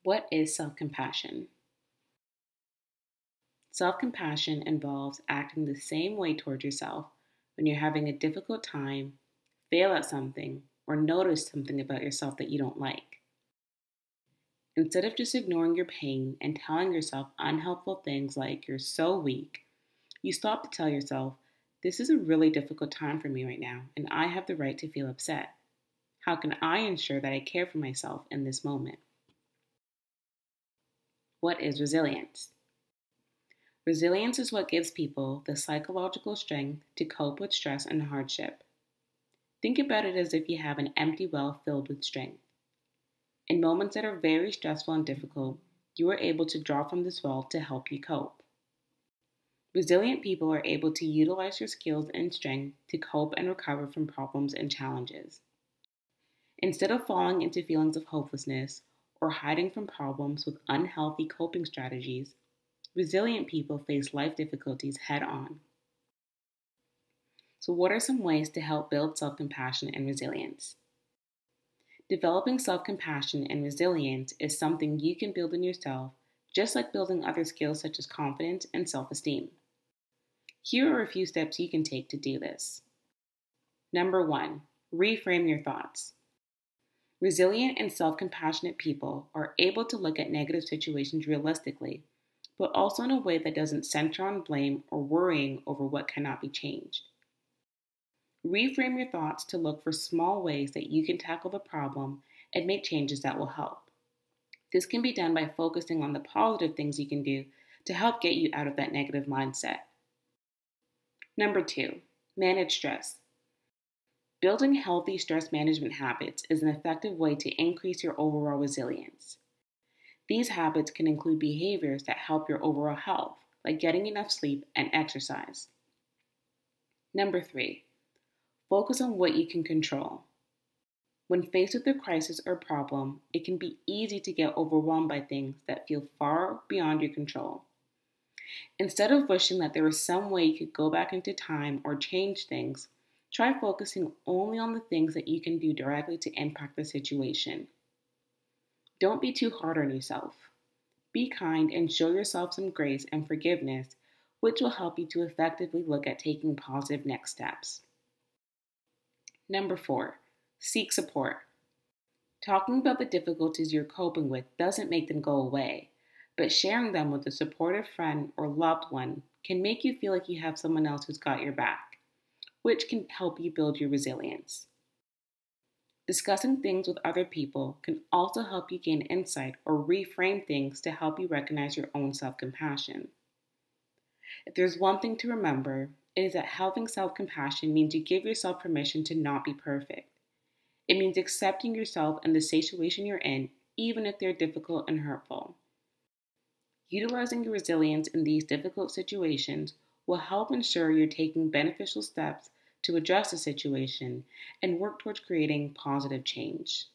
What is self-compassion? Self-compassion involves acting the same way towards yourself when you're having a difficult time, fail at something, or notice something about yourself that you don't like. Instead of just ignoring your pain and telling yourself unhelpful things like you're so weak, you stop to tell yourself, this is a really difficult time for me right now, and I have the right to feel upset. How can I ensure that I care for myself in this moment? What is resilience? Resilience is what gives people the psychological strength to cope with stress and hardship. Think about it as if you have an empty well filled with strength. In moments that are very stressful and difficult, you are able to draw from this well to help you cope. Resilient people are able to utilize their skills and strength to cope and recover from problems and challenges. Instead of falling into feelings of hopelessness or hiding from problems with unhealthy coping strategies, resilient people face life difficulties head on. So, what are some ways to help build self-compassion and resilience? Developing self-compassion and resilience is something you can build in yourself, just like building other skills such as confidence and self-esteem. Here are a few steps you can take to do this. Number 1, reframe your thoughts. Resilient and self-compassionate people are able to look at negative situations realistically, but also in a way that doesn't center on blame or worrying over what cannot be changed. Reframe your thoughts to look for small ways that you can tackle the problem and make changes that will help. This can be done by focusing on the positive things you can do to help get you out of that negative mindset. Number 2, manage stress. Building healthy stress management habits is an effective way to increase your overall resilience. These habits can include behaviors that help your overall health, like getting enough sleep and exercise. Number 3, focus on what you can control. When faced with a crisis or problem, it can be easy to get overwhelmed by things that feel far beyond your control. Instead of wishing that there was some way you could go back into time or change things, try focusing only on the things that you can do directly to impact the situation. Don't be too hard on yourself. Be kind and show yourself some grace and forgiveness, which will help you to effectively look at taking positive next steps. Number 4, seek support. Talking about the difficulties you're coping with doesn't make them go away, but sharing them with a supportive friend or loved one can make you feel like you have someone else who's got your back, which can help you build your resilience. Discussing things with other people can also help you gain insight or reframe things to help you recognize your own self-compassion. If there's one thing to remember, it is that having self-compassion means you give yourself permission to not be perfect. It means accepting yourself and the situation you're in, even if they're difficult and hurtful. Utilizing your resilience in these difficult situations will help ensure you're taking beneficial steps to address the situation and work towards creating positive change.